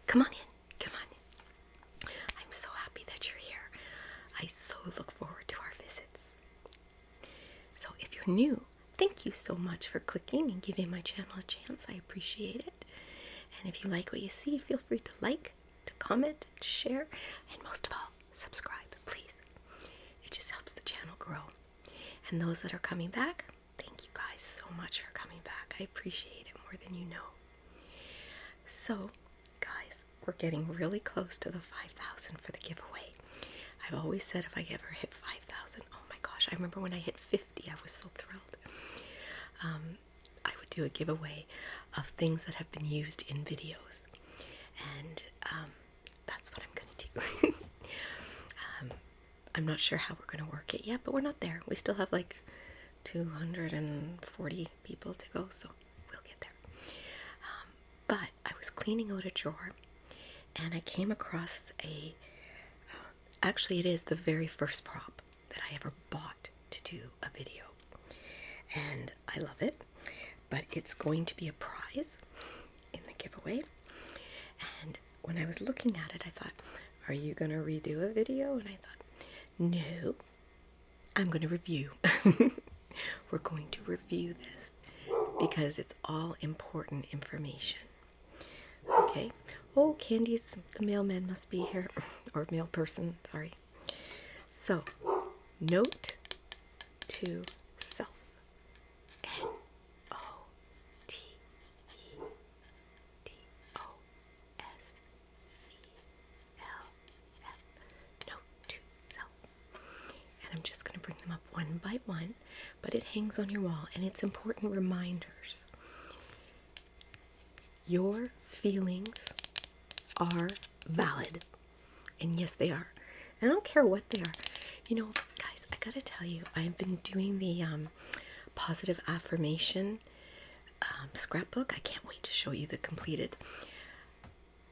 Come on in. Come on in. I'm so happy that you're here. I so look forward to our visits. So if you're new, thank you so much for clicking and giving my channel a chance. I appreciate it. And if you like what you see, feel free to like, to comment, to share, and most of all, subscribe, please. It just helps the channel grow. And those that are coming back, thank you guys so much for coming back. I appreciate it more than you know. So, guys, we're getting really close to the 5,000 for the giveaway. I've always said if I ever hit 5,000, oh my gosh, I remember when I hit 50, I was so thrilled. I would do a giveaway of things that have been used in videos. And that's what I'm going to do. I'm not sure how we're going to work it yet, but we're not there. We still have like 240 people to go, so we'll get there. But I was cleaning out a drawer, and I came across actually it is the very first prop that I ever bought to do a video. And I love it, but it's going to be a prize in the giveaway. And when I was looking at it, I thought, are you going to redo a video? And I thought, no, I'm going to review. We're going to review this because it's all important information. Okay. Oh, Candy's, the mailman must be here, or mail person, sorry. So, note to self. Note-to-self. Note to self. And I'm just going to bring them up one by one, but it hangs on your wall, and it's important reminders. Your feelings are valid. And yes, they are. I don't care what they are. You know, guys, I gotta tell you, I've been doing the positive affirmation scrapbook. I can't wait to show you the completed.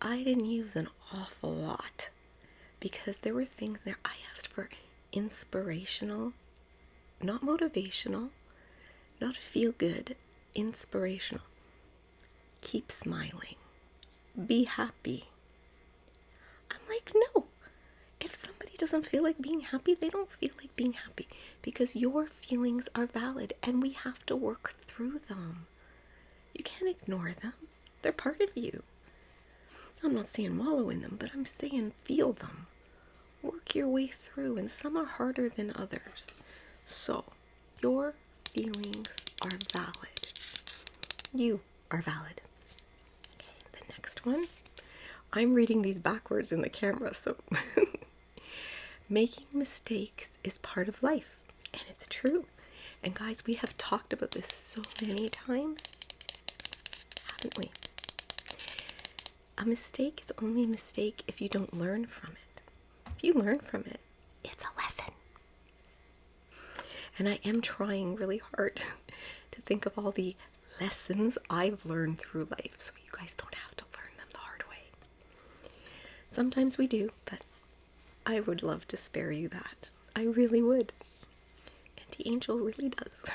I didn't use an awful lot because there were things there. I asked for inspirational, not motivational, not feel good, inspirational. Keep smiling. Be happy. I'm like, no. If somebody doesn't feel like being happy, they don't feel like being happy because your feelings are valid and we have to work through them. You can't ignore them. They're part of you. I'm not saying wallow in them, but I'm saying feel them. Work your way through, and some are harder than others. So, your feelings are valid. You are valid. Okay, the next one. I'm reading these backwards in the camera, so making mistakes is part of life, and it's true. And guys, we have talked about this so many times, haven't we? A mistake is only a mistake if you don't learn from it. If you learn from it, it's a lesson. And I am trying really hard to think of all the lessons I've learned through life, so you guys don't have to learn them the hard way. Sometimes we do, but I would love to spare you that. I really would. Auntie Angel really does.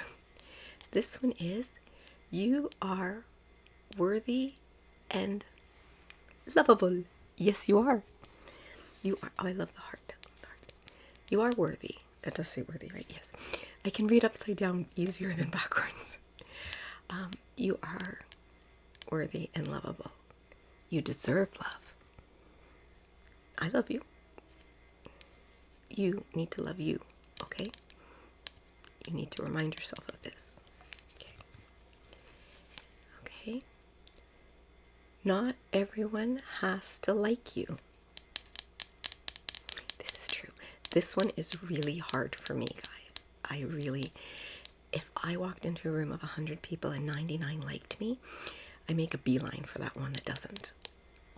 This one is, you are worthy and lovable. Yes, you are. You are. Oh, I love the heart. You are worthy. That does say worthy, right? Yes. I can read upside down easier than backwards. You are worthy and lovable. You deserve love. I love you. You need to love you, okay? You need to remind yourself of this. Okay. Not everyone has to like you. This is true. This one is really hard for me, guys. If I walked into a room of 100 people and 99 liked me, I make a beeline for that one that doesn't.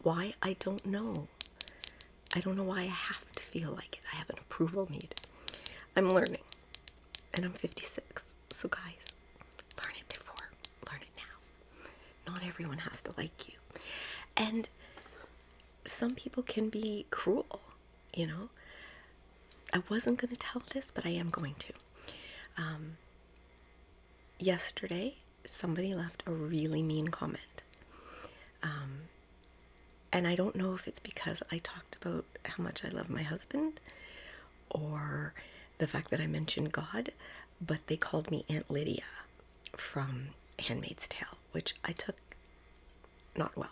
Why? I don't know. I don't know why I have to feel like it. I have an approval need. I'm learning. And I'm 56. So guys, learn it before. Learn it now. Not everyone has to like you. And some people can be cruel, you know. I wasn't going to tell this, but I am going to. Yesterday, somebody left a really mean comment. And I don't know if it's because I talked about how much I love my husband or the fact that I mentioned God, but they called me Aunt Lydia from Handmaid's Tale, which I took not well.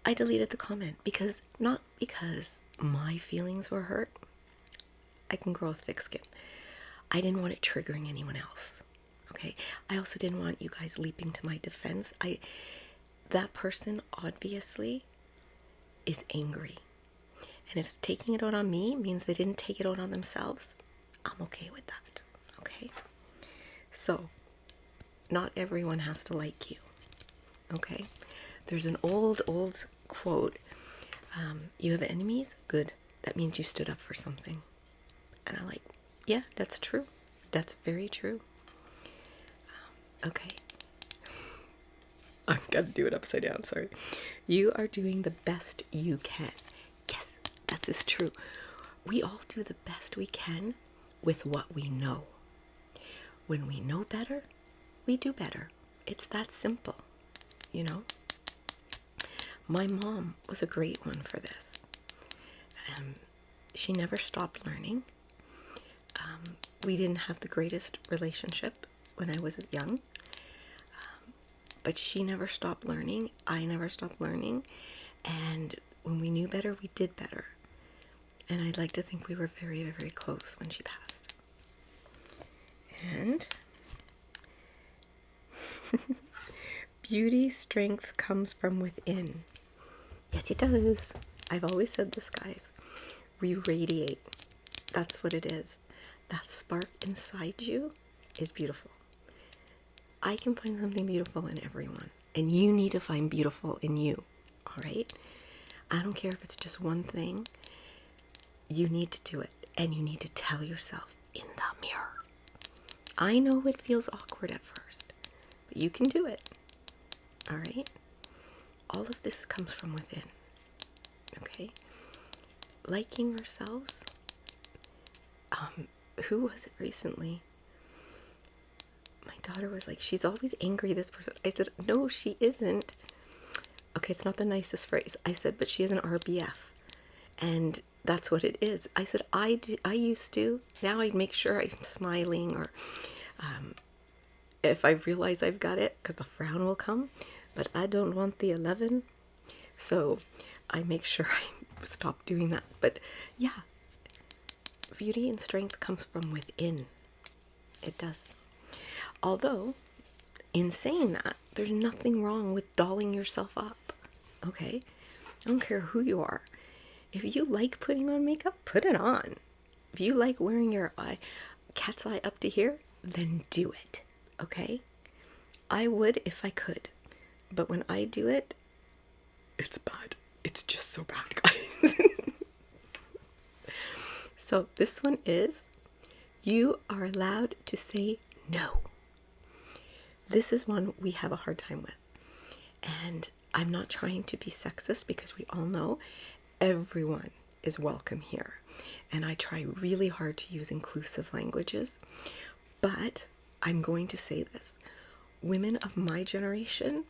I deleted the comment because, not because my feelings were hurt. I can grow a thick skin. I didn't want it triggering anyone else. Okay? I also didn't want you guys leaping to my defense. That person obviously is angry. And if taking it out on me means they didn't take it out on themselves, I'm okay with that. Okay? So, not everyone has to like you. Okay? There's an old quote. You have enemies? Good. That means you stood up for something. And I'm like, yeah, that's true. That's very true. Okay. I've got to do it upside down, sorry. You are doing the best you can. Yes, that is true. We all do the best we can with what we know. When we know better, we do better. It's that simple, you know? My mom was a great one for this. She never stopped learning. We didn't have the greatest relationship when I was young. But she never stopped learning. I never stopped learning. And when we knew better, we did better. And I'd like to think we were very, very close when she passed. And beauty, strength comes from within. Yes, it does. I've always said this, guys. We radiate. That's what it is. That spark inside you is beautiful. I can find something beautiful in everyone. And you need to find beautiful in you. All right? I don't care if it's just one thing. You need to do it. And you need to tell yourself in the mirror. I know it feels awkward at first. But you can do it. All right? All of this comes from within. Okay? Liking ourselves. Who was it recently? My daughter was like, she's always angry, this person. I said, no, she isn't. Okay, it's not the nicest phrase. I said, but she is an RBF. And that's what it is. I said, I used to. Now I make sure I'm smiling, or if I realize I've got it, because the frown will come. But I don't want the 11. So I make sure I stop doing that. But yeah, beauty and strength comes from within. It does. Although, in saying that, there's nothing wrong with dolling yourself up, okay? I don't care who you are. If you like putting on makeup, put it on. If you like wearing your cat's eye up to here, then do it, okay? I would if I could. But when I do it, it's bad. It's just so bad, guys. So this one is, you are allowed to say no. This is one we have a hard time with. And I'm not trying to be sexist, because we all know everyone is welcome here. And I try really hard to use inclusive languages. But I'm going to say this. Women of my generation,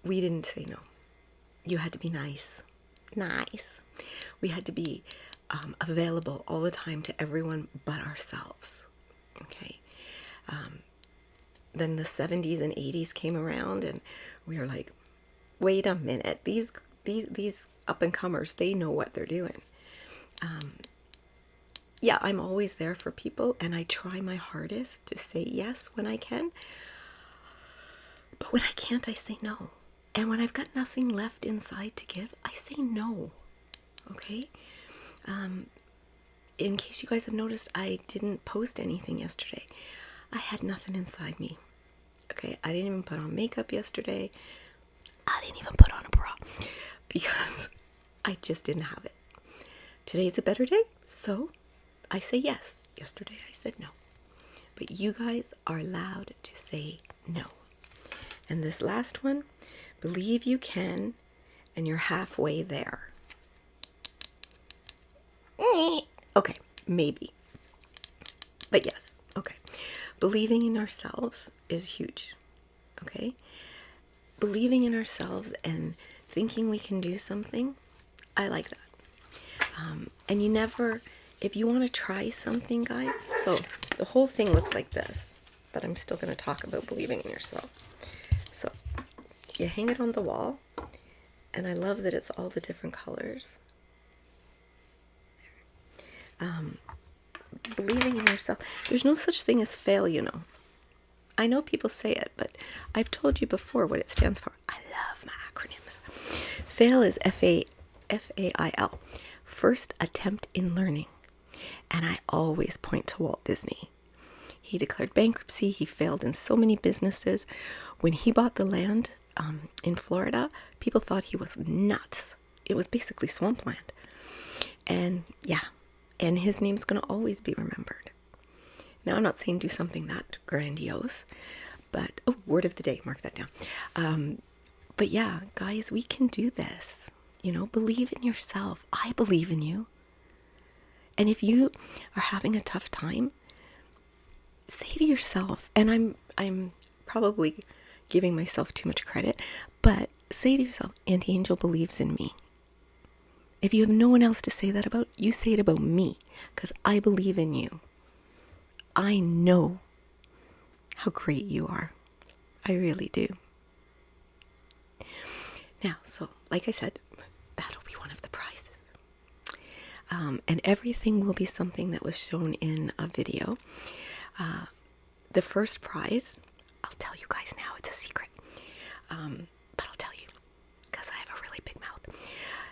we didn't say no. You had to be nice. Nice. We had to be available all the time to everyone but ourselves. Okay? Then the 70s and 80s came around, and we were like, wait a minute, these up and comers, they know what they're doing. Yeah, I'm always there for people, and I try my hardest to say yes when I can. But when I can't, I say no. And when I've got nothing left inside to give, I say no. Okay? In case you guys have noticed, I didn't post anything yesterday. I had nothing inside me. Okay, I didn't even put on makeup yesterday. I didn't even put on a bra because I just didn't have it. Today's a better day, so I say yes. Yesterday I said no. But you guys are allowed to say no. And this last one, believe you can, and you're halfway there. Okay, maybe. But yes, okay. Believing in ourselves is huge, okay? Believing in ourselves and thinking we can do something. I like that. And you never, if you want to try something, guys, so the whole thing looks like this, but I'm still going to talk about believing in yourself. So you hang it on the wall, and I love that it's all the different colors. Believing in yourself. There's no such thing as fail, you know. I know people say it, but I've told you before what it stands for. I love my acronyms. FAIL is F-A-I-L. First attempt in learning. And I always point to Walt Disney. He declared bankruptcy. He failed in so many businesses. When he bought the land in Florida, people thought he was nuts. It was basically swampland. And yeah, and his name's going to always be remembered. Now, I'm not saying do something that grandiose, but, oh, word of the day, mark that down. But yeah, guys, we can do this. You know, believe in yourself. I believe in you. And if you are having a tough time, say to yourself, and I'm probably giving myself too much credit, but say to yourself, Auntie Angel believes in me. If you have no one else to say that about, you say it about me, because I believe in you. I know how great you are. I really do. Now, so like I said, that'll be one of the prizes. And everything will be something that was shown in a video. The first prize, I'll tell you guys now, it's a secret. But I'll tell you, because I have a really big mouth.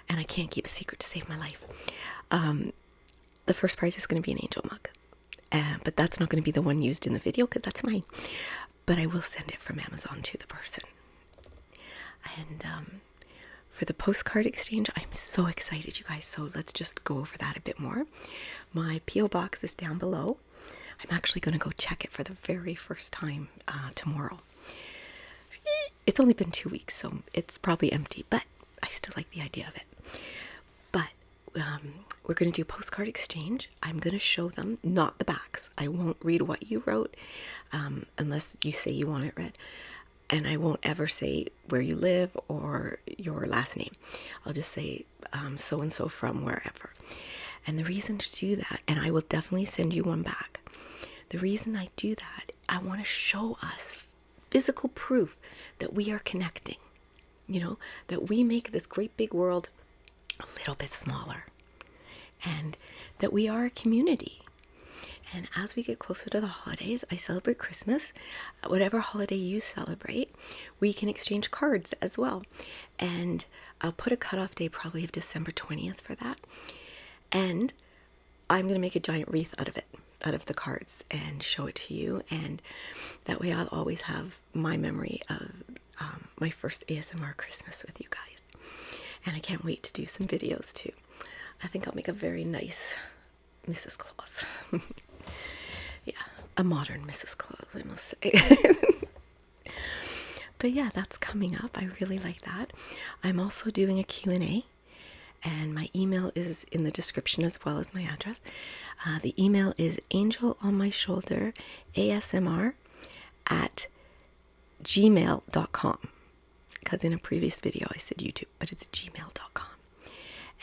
And I can't keep a secret to save my life. The first prize is going to be an angel mug. But that's not going to be the one used in the video because that's mine. But I will send it from Amazon to the person. And for the postcard exchange, I'm so excited, you guys. So let's just go over that a bit more. My P.O. box is down below. I'm actually going to go check it for the very first time tomorrow. It's only been 2 weeks, so it's probably empty. But I still like the idea of it. But we're going to do a postcard exchange. I'm going to show them, not the backs. I won't read what you wrote unless you say you want it read. And I won't ever say where you live or your last name. I'll just say so-and-so from wherever. And the reason to do that, and I will definitely send you one back. The reason I do that, I want to show us physical proof that we are connecting. You know, that we make this great big world a little bit smaller. And that we are a community. And as we get closer to the holidays, I celebrate Christmas. Whatever holiday you celebrate, we can exchange cards as well. And I'll put a cutoff date probably of December 20th for that. And I'm going to make a giant wreath out of it, out of the cards, and show it to you. And that way I'll always have my memory of my first ASMR Christmas with you guys. And I can't wait to do some videos too. I think I'll make a very nice Mrs. Claus. Yeah, a modern Mrs. Claus, I must say. But yeah, that's coming up. I really like that. I'm also doing a Q&A, and my email is in the description as well as my address. The email is angelonmyshoulder@gmail.com, because in a previous video I said YouTube, but it's gmail.com.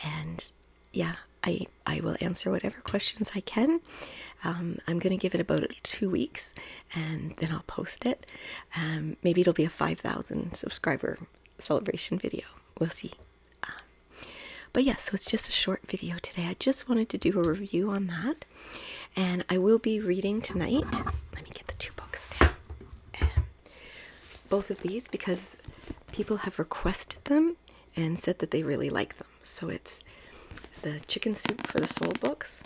And yeah, I will answer whatever questions I can. I'm going to give it about 2 weeks, and then I'll post it. Maybe it'll be a 5,000 subscriber celebration video. We'll see. But yeah, so it's just a short video today. I just wanted to do a review on that. And I will be reading tonight. Let me get the 2 books down. Both of these, because people have requested them and said that they really like them. So it's the Chicken Soup for the Soul books.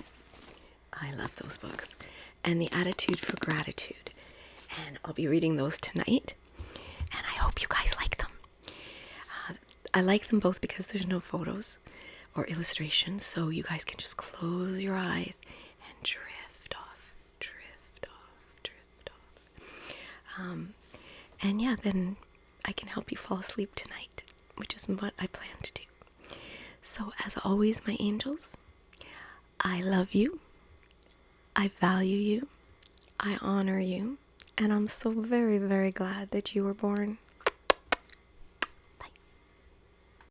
I love those books. And the Attitude for Gratitude. And I'll be reading those tonight. And I hope you guys like them. I like them both because there's no photos or illustrations. So you guys can just close your eyes and drift off, drift off, drift off. And yeah, then I can help you fall asleep tonight, which is what I plan to do. So as always, my angels, I love you, I value you, I honor you, and I'm so very, very glad that you were born.